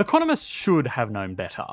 Economists should have known better.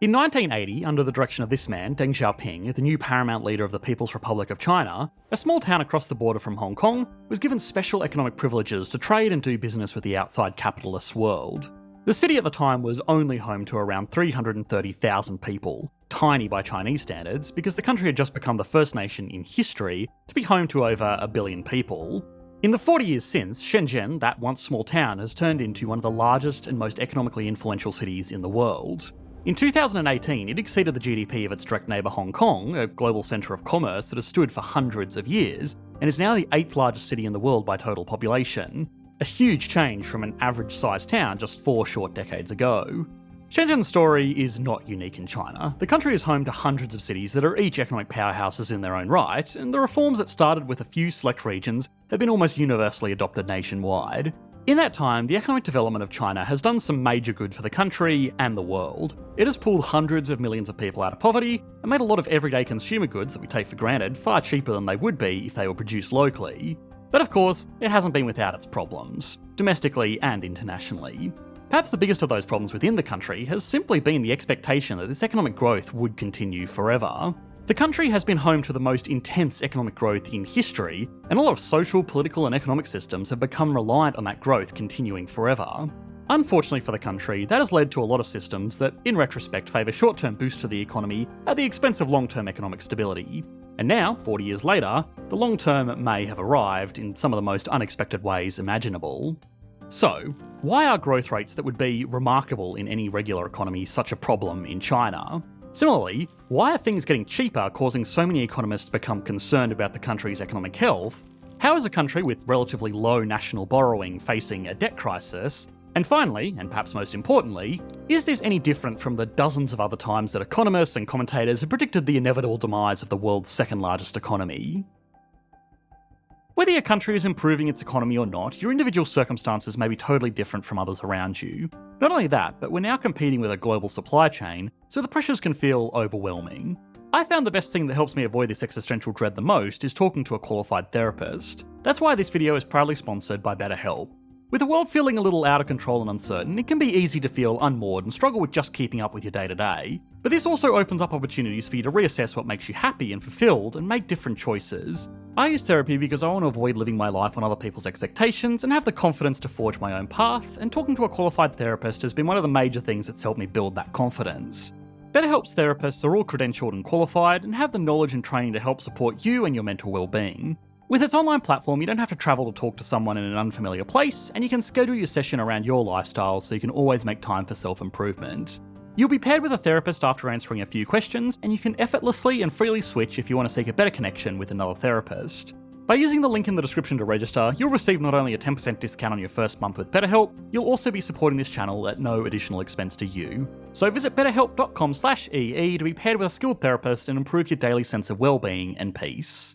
In 1980, under the direction of this man, Deng Xiaoping, the new paramount leader of the People's Republic of China, a small town across the border from Hong Kong was given special economic privileges to trade and do business with the outside capitalist world. The city at the time was only home to around 330,000 people, tiny by Chinese standards, because the country had just become the first nation in history to be home to over 1 billion people. In the 40 years since, Shenzhen, that once small town, has turned into one of the largest and most economically influential cities in the world. In 2018, it exceeded the GDP of its direct neighbour Hong Kong, a global centre of commerce that has stood for hundreds of years, and is now the 8th largest city in the world by total population. A huge change from an average-sized town just 4 short decades ago. Shenzhen's story is not unique in China. The country is home to hundreds of cities that are each economic powerhouses in their own right, and the reforms that started with a few select regions have been almost universally adopted nationwide. In that time, the economic development of China has done some major good for the country and the world. It has pulled hundreds of millions of people out of poverty and made a lot of everyday consumer goods that we take for granted far cheaper than they would be if they were produced locally. But of course, it hasn't been without its problems, domestically and internationally. Perhaps the biggest of those problems within the country has simply been the expectation that this economic growth would continue forever. The country has been home to the most intense economic growth in history, and a lot of social, political and economic systems have become reliant on that growth continuing forever. Unfortunately for the country, that has led to a lot of systems that, in retrospect, favour short-term boosts to the economy at the expense of long-term economic stability. And now, 40 years later, the long-term may have arrived in some of the most unexpected ways imaginable. So, why are growth rates that would be remarkable in any regular economy such a problem in China? Similarly, why are things getting cheaper causing so many economists to become concerned about the country's economic health? How is a country with relatively low national borrowing facing a debt crisis? And finally, and perhaps most importantly, is this any different from the dozens of other times that economists and commentators have predicted the inevitable demise of the world's second largest economy? Whether your country is improving its economy or not, your individual circumstances may be totally different from others around you. Not only that, but we're now competing with a global supply chain, so the pressures can feel overwhelming. I found the best thing that helps me avoid this existential dread the most is talking to a qualified therapist. That's why this video is proudly sponsored by BetterHelp. With the world feeling a little out of control and uncertain, it can be easy to feel unmoored and struggle with just keeping up with your day-to-day. But this also opens up opportunities for you to reassess what makes you happy and fulfilled and make different choices. I use therapy because I want to avoid living my life on other people's expectations and have the confidence to forge my own path, and talking to a qualified therapist has been one of the major things that's helped me build that confidence. BetterHelp's therapists are all credentialed and qualified and have the knowledge and training to help support you and your mental well-being. With its online platform, you don't have to travel to talk to someone in an unfamiliar place, and you can schedule your session around your lifestyle so you can always make time for self-improvement. You'll be paired with a therapist after answering a few questions, and you can effortlessly and freely switch if you want to seek a better connection with another therapist. By using the link in the description to register, you'll receive not only a 10% discount on your first month with BetterHelp, you'll also be supporting this channel at no additional expense to you. So visit betterhelp.com/EE to be paired with a skilled therapist and improve your daily sense of well-being and peace.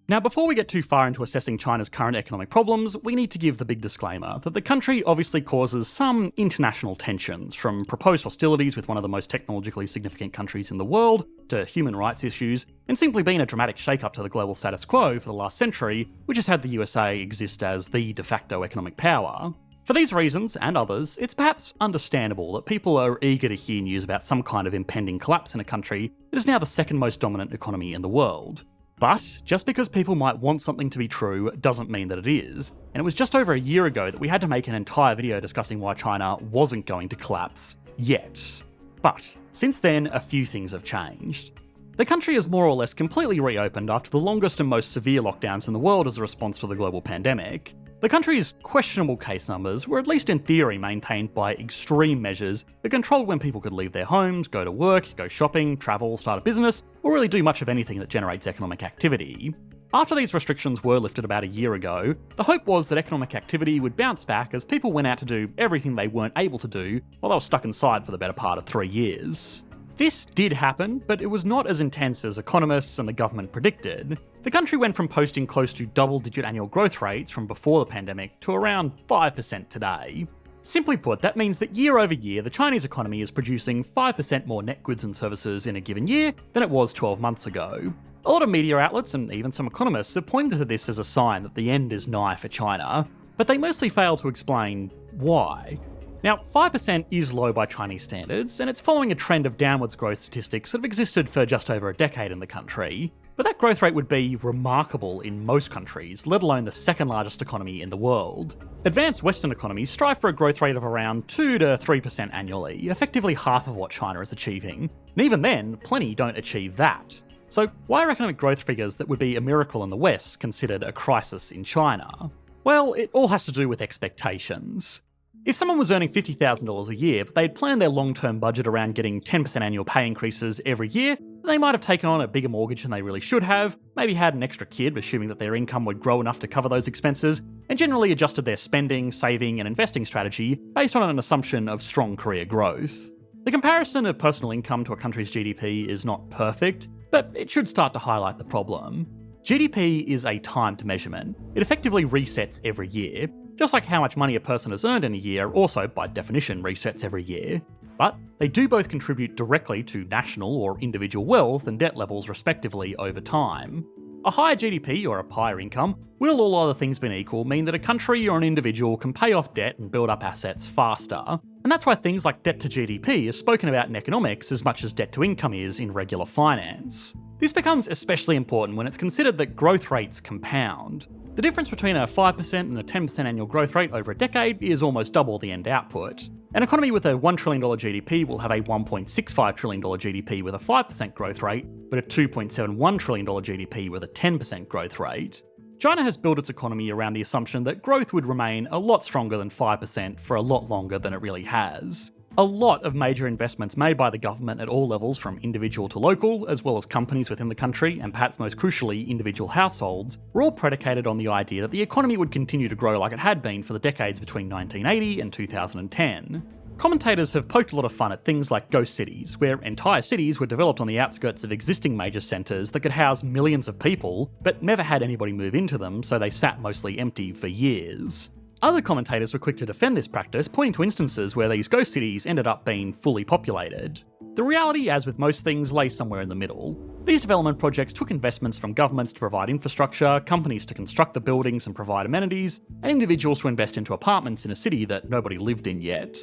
Now, before we get too far into assessing China's current economic problems, we need to give the big disclaimer that the country obviously causes some international tensions, from proposed hostilities with one of the most technologically significant countries in the world, to human rights issues, and simply being a dramatic shake-up to the global status quo for the last century, which has had the USA exist as the de facto economic power. For these reasons, and others, it's perhaps understandable that people are eager to hear news about some kind of impending collapse in a country that is now the second most dominant economy in the world. But just because people might want something to be true doesn't mean that it is, and it was just over a year ago that we had to make an entire video discussing why China wasn't going to collapse yet. But since then, a few things have changed. The country is more or less completely reopened after the longest and most severe lockdowns in the world as a response to the global pandemic. The country's questionable case numbers were at least in theory maintained by extreme measures that controlled when people could leave their homes, go to work, go shopping, travel, start a business, or really do much of anything that generates economic activity. After these restrictions were lifted about a year ago, the hope was that economic activity would bounce back as people went out to do everything they weren't able to do while they were stuck inside for the better part of 3 years. This did happen, but it was not as intense as economists and the government predicted. The country went from posting close to double-digit annual growth rates from before the pandemic to around 5% today. Simply put, that means that year over year, the Chinese economy is producing 5% more net goods and services in a given year than it was 12 months ago. A lot of media outlets and even some economists have pointed to this as a sign that the end is nigh for China, but they mostly fail to explain why. Now, 5% is low by Chinese standards, and it's following a trend of downwards growth statistics that have existed for just over a decade in the country. But that growth rate would be remarkable in most countries, let alone the second largest economy in the world. Advanced Western economies strive for a growth rate of around 2 to 3% annually, effectively half of what China is achieving. And even then, plenty don't achieve that. So why are economic growth figures that would be a miracle in the West considered a crisis in China? Well, it all has to do with expectations. If someone was earning $50,000 a year, but they'd planned their long-term budget around getting 10% annual pay increases every year, they might have taken on a bigger mortgage than they really should have, maybe had an extra kid, assuming that their income would grow enough to cover those expenses, and generally adjusted their spending, saving, and investing strategy based on an assumption of strong career growth. The comparison of personal income to a country's GDP is not perfect, but it should start to highlight the problem. GDP is a timed measurement. It effectively resets every year, just like how much money a person has earned in a year also, by definition, resets every year. But they do both contribute directly to national or individual wealth and debt levels respectively over time. A higher GDP or a higher income will, all other things being equal, mean that a country or an individual can pay off debt and build up assets faster. And that's why things like debt to GDP is spoken about in economics as much as debt to income is in regular finance. This becomes especially important when it's considered that growth rates compound. The difference between a 5% and a 10% annual growth rate over a decade is almost double the end output. An economy with a $1 trillion GDP will have a $1.65 trillion GDP with a 5% growth rate, but a $2.71 trillion GDP with a 10% growth rate. China has built its economy around the assumption that growth would remain a lot stronger than 5% for a lot longer than it really has. A lot of major investments made by the government at all levels, from individual to local, as well as companies within the country, and perhaps most crucially, individual households, were all predicated on the idea that the economy would continue to grow like it had been for the decades between 1980 and 2010. Commentators have poked a lot of fun at things like ghost cities, where entire cities were developed on the outskirts of existing major centres that could house millions of people, but never had anybody move into them, so they sat mostly empty for years. Other commentators were quick to defend this practice, pointing to instances where these ghost cities ended up being fully populated. The reality, as with most things, lay somewhere in the middle. These development projects took investments from governments to provide infrastructure, companies to construct the buildings and provide amenities, and individuals to invest into apartments in a city that nobody lived in yet.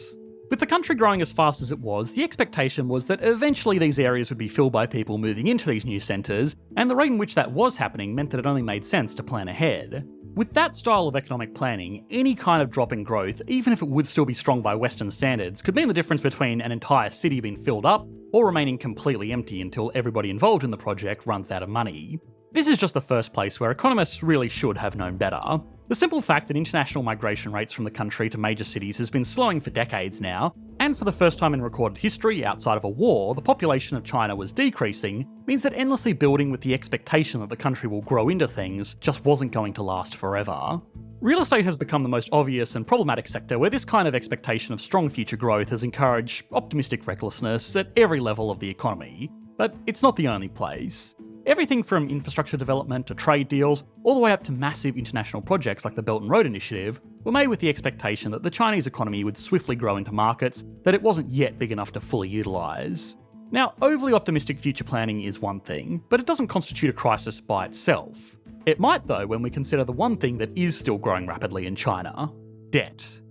With the country growing as fast as it was, the expectation was that eventually these areas would be filled by people moving into these new centres, and the rate in which that was happening meant that it only made sense to plan ahead. With that style of economic planning, any kind of drop in growth, even if it would still be strong by Western standards, could mean the difference between an entire city being filled up or remaining completely empty until everybody involved in the project runs out of money. This is just the first place where economists really should have known better. The simple fact that international migration rates from the country to major cities has been slowing for decades now, and for the first time in recorded history outside of a war, the population of China was decreasing, means that endlessly building with the expectation that the country will grow into things just wasn't going to last forever. Real estate has become the most obvious and problematic sector where this kind of expectation of strong future growth has encouraged optimistic recklessness at every level of the economy. But it's not the only place. Everything from infrastructure development to trade deals, all the way up to massive international projects like the Belt and Road Initiative, were made with the expectation that the Chinese economy would swiftly grow into markets that it wasn't yet big enough to fully utilise. Now, overly optimistic future planning is one thing, but it doesn't constitute a crisis by itself. It might though when we consider the one thing that is still growing rapidly in China: debt.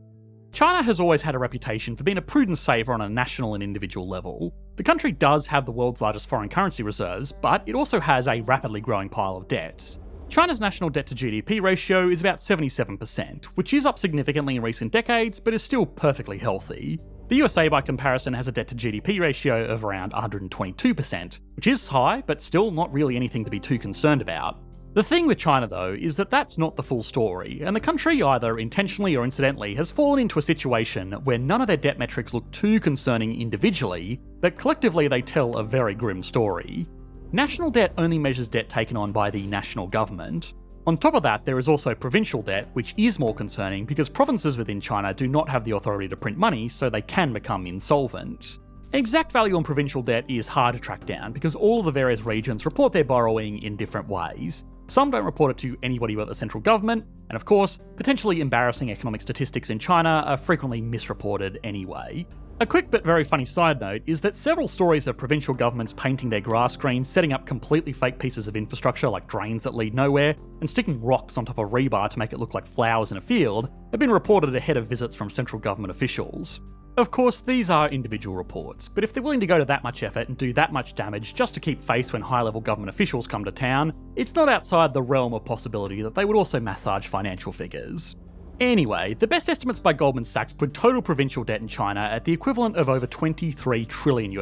China has always had a reputation for being a prudent saver on a national and individual level. The country does have the world's largest foreign currency reserves, but it also has a rapidly growing pile of debt. China's national debt to GDP ratio is about 77%, which is up significantly in recent decades, but is still perfectly healthy. The USA, by comparison, has a debt to GDP ratio of around 122%, which is high, but still not really anything to be too concerned about. The thing with China, though, is that that's not the full story, and the country, either intentionally or incidentally, has fallen into a situation where none of their debt metrics look too concerning individually, but collectively they tell a very grim story. National debt only measures debt taken on by the national government. On top of that, there is also provincial debt, which is more concerning because provinces within China do not have the authority to print money, so they can become insolvent. Exact value on provincial debt is hard to track down because all of the various regions report their borrowing in different ways. Some don't report it to anybody but the central government, and of course, potentially embarrassing economic statistics in China are frequently misreported anyway. A quick but very funny side note is that several stories of provincial governments painting their grass green, setting up completely fake pieces of infrastructure like drains that lead nowhere, and sticking rocks on top of rebar to make it look like flowers in a field, have been reported ahead of visits from central government officials. Of course, these are individual reports, but if they're willing to go to that much effort and do that much damage just to keep face when high-level government officials come to town, it's not outside the realm of possibility that they would also massage financial figures. Anyway, the best estimates by Goldman Sachs put total provincial debt in China at the equivalent of over $23 trillion,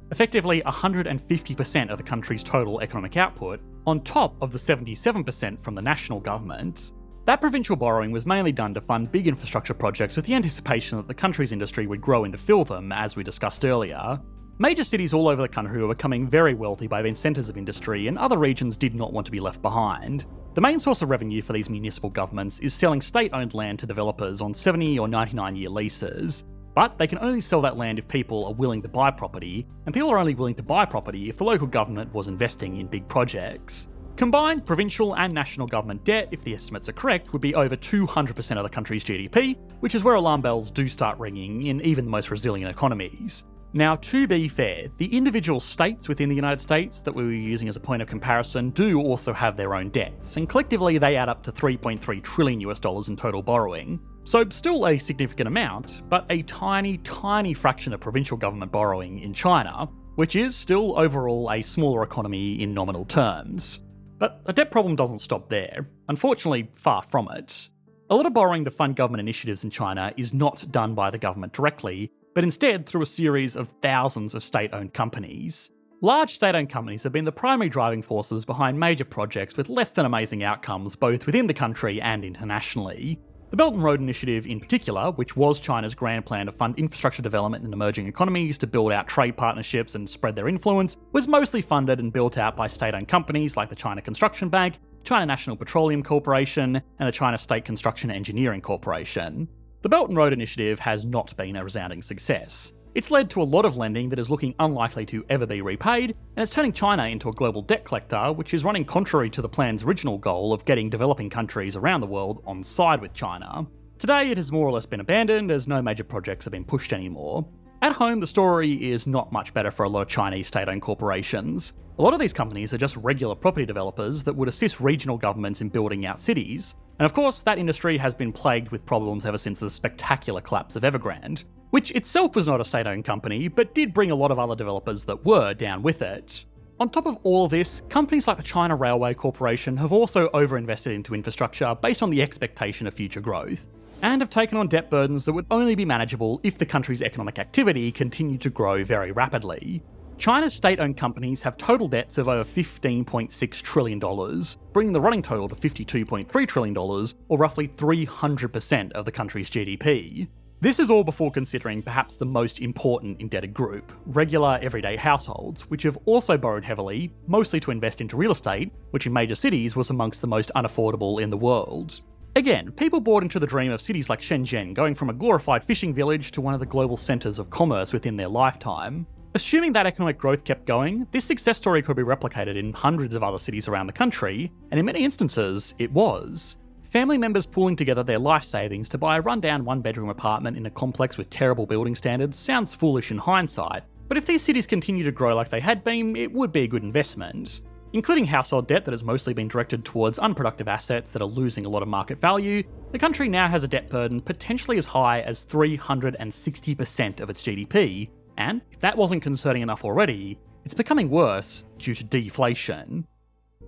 effectively 150% of the country's total economic output, on top of the 77% from the national government. That provincial borrowing was mainly done to fund big infrastructure projects with the anticipation that the country's industry would grow and to fill them, as we discussed earlier. Major cities all over the country were becoming very wealthy by being centres of industry, and other regions did not want to be left behind. The main source of revenue for these municipal governments is selling state-owned land to developers on 70 or 99-year leases. But they can only sell that land if people are willing to buy property, and people are only willing to buy property if the local government was investing in big projects. Combined provincial and national government debt, if the estimates are correct, would be over 200% of the country's GDP, which is where alarm bells do start ringing in even the most resilient economies. Now, to be fair, the individual states within the United States that we were using as a point of comparison do also have their own debts, and collectively they add up to $3.3 trillion in total borrowing. So still a significant amount, but a tiny, tiny fraction of provincial government borrowing in China, which is still overall a smaller economy in nominal terms. But the debt problem doesn't stop there. Unfortunately, far from it. A lot of borrowing to fund government initiatives in China is not done by the government directly, but instead through a series of thousands of state-owned companies. Large state-owned companies have been the primary driving forces behind major projects with less than amazing outcomes both within the country and internationally. The Belt and Road Initiative in particular, which was China's grand plan to fund infrastructure development in emerging economies to build out trade partnerships and spread their influence, was mostly funded and built out by state-owned companies like the China Construction Bank, China National Petroleum Corporation, and the China State Construction Engineering Corporation. The Belt and Road Initiative has not been a resounding success. It's led to a lot of lending that is looking unlikely to ever be repaid, and it's turning China into a global debt collector, which is running contrary to the plan's original goal of getting developing countries around the world on side with China. Today it has more or less been abandoned as no major projects have been pushed anymore. At home, the story is not much better for a lot of Chinese state-owned corporations. A lot of these companies are just regular property developers that would assist regional governments in building out cities, and of course that industry has been plagued with problems ever since the spectacular collapse of Evergrande, which itself was not a state-owned company, but did bring a lot of other developers that were down with it. On top of all of this, companies like the China Railway Corporation have also overinvested into infrastructure based on the expectation of future growth, and have taken on debt burdens that would only be manageable if the country's economic activity continued to grow very rapidly. China's state-owned companies have total debts of over $15.6 trillion, bringing the running total to $52.3 trillion, or roughly 300% of the country's GDP. This is all before considering perhaps the most important indebted group, regular everyday households, which have also borrowed heavily, mostly to invest into real estate, which in major cities was amongst the most unaffordable in the world. Again, people bought into the dream of cities like Shenzhen going from a glorified fishing village to one of the global centres of commerce within their lifetime. Assuming that economic growth kept going, this success story could be replicated in hundreds of other cities around the country, and in many instances, it was. Family members pooling together their life savings to buy a rundown one-bedroom apartment in a complex with terrible building standards sounds foolish in hindsight, but if these cities continue to grow like they had been, it would be a good investment. Including household debt that has mostly been directed towards unproductive assets that are losing a lot of market value, the country now has a debt burden potentially as high as 360% of its GDP, and if that wasn't concerning enough already, it's becoming worse due to deflation.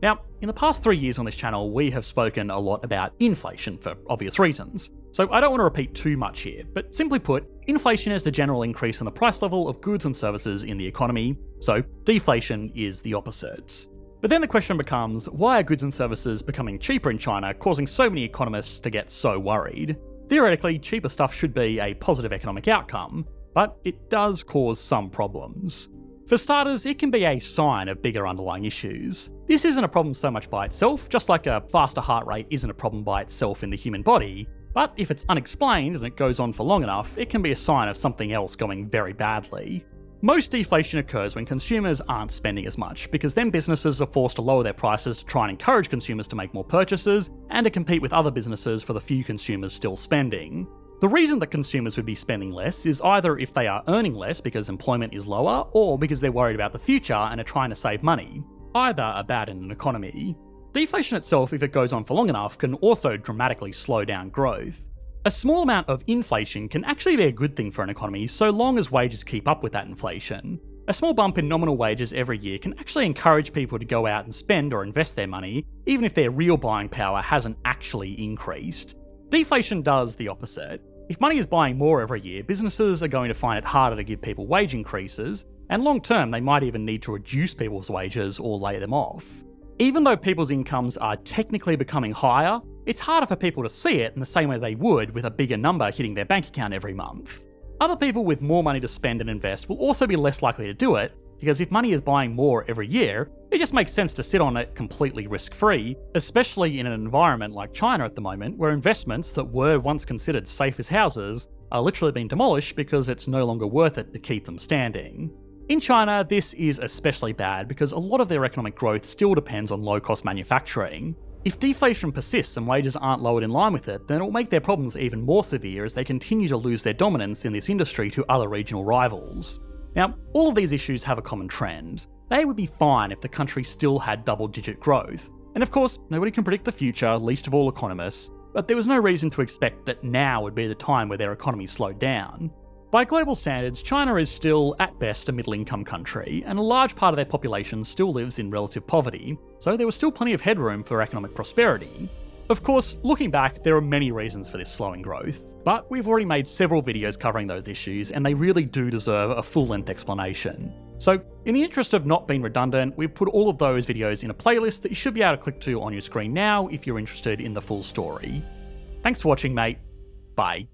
Now, in the past 3 years on this channel, we have spoken a lot about inflation for obvious reasons, so I don't want to repeat too much here, but simply put, inflation is the general increase in the price level of goods and services in the economy, so deflation is the opposite. But then the question becomes, why are goods and services becoming cheaper in China, causing so many economists to get so worried? Theoretically, cheaper stuff should be a positive economic outcome, but it does cause some problems. For starters, it can be a sign of bigger underlying issues. This isn't a problem so much by itself, just like a faster heart rate isn't a problem by itself in the human body, but if it's unexplained and it goes on for long enough, it can be a sign of something else going very badly. Most deflation occurs when consumers aren't spending as much, because then businesses are forced to lower their prices to try and encourage consumers to make more purchases, and to compete with other businesses for the few consumers still spending. The reason that consumers would be spending less is either if they are earning less because employment is lower, or because they're worried about the future and are trying to save money. Either are bad in an economy. Deflation itself, if it goes on for long enough, can also dramatically slow down growth. A small amount of inflation can actually be a good thing for an economy so long as wages keep up with that inflation. A small bump in nominal wages every year can actually encourage people to go out and spend or invest their money, even if their real buying power hasn't actually increased. Deflation does the opposite. If money is buying more every year, businesses are going to find it harder to give people wage increases, and long term they might even need to reduce people's wages or lay them off. Even though people's incomes are technically becoming higher, it's harder for people to see it in the same way they would with a bigger number hitting their bank account every month. Other people with more money to spend and invest will also be less likely to do it, because if money is buying more every year, it just makes sense to sit on it completely risk-free, especially in an environment like China at the moment, where investments that were once considered safe as houses are literally being demolished because it's no longer worth it to keep them standing. In China, this is especially bad because a lot of their economic growth still depends on low-cost manufacturing. If deflation persists and wages aren't lowered in line with it, then it will make their problems even more severe as they continue to lose their dominance in this industry to other regional rivals. Now, all of these issues have a common trend. They would be fine if the country still had double-digit growth. And of course, nobody can predict the future, least of all economists, but there was no reason to expect that now would be the time where their economy slowed down. By global standards, China is still, at best, a middle-income country, and a large part of their population still lives in relative poverty, so there was still plenty of headroom for economic prosperity. Of course, looking back, there are many reasons for this slowing growth, but we've already made several videos covering those issues, and they really do deserve a full-length explanation. So, in the interest of not being redundant, we've put all of those videos in a playlist that you should be able to click to on your screen now if you're interested in the full story. Thanks for watching, mate. Bye.